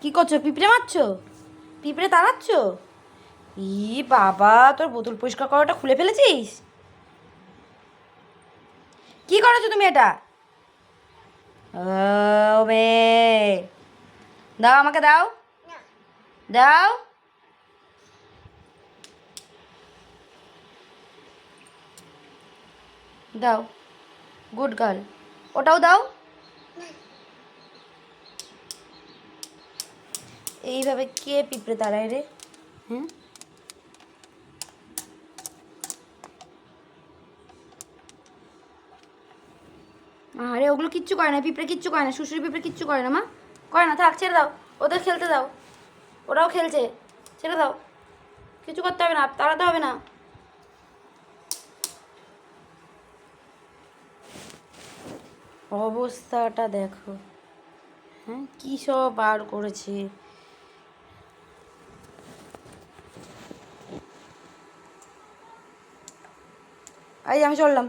কি করছো? পিঁপড়ে মারছো? পিঁপড়ে তাড়াচ্ছ? ই বাবা, তোর বোতল পরিষ্কার করাটা খুলে ফেলেছিস? কি করেছো তুমি এটা? ও মেয়ে, দাও আমাকে, দাও দাও। দাও, গুড গার্ল। ওটাও দাও। এইভাবে কে পিঁপড়ে তাড়ায় রে? হ্যাঁ, আরে ওগুলো কিচ্ছু করে না, পিঁপড়ে কিচ্ছু করে না, শুশুরি পিঁপড়ে কিচ্ছু করে না মা, করে না। থাক, ছেড়ে দাও, ওদের খেলতে দাও, ওরাও খেলছে, ছেড়ে দাও। কিছু করতে হবে না, তাড়াতে হবে না। অবস্থাটা দেখো, হ্যাঁ কী সব বার করেছে। এই আমি চললাম।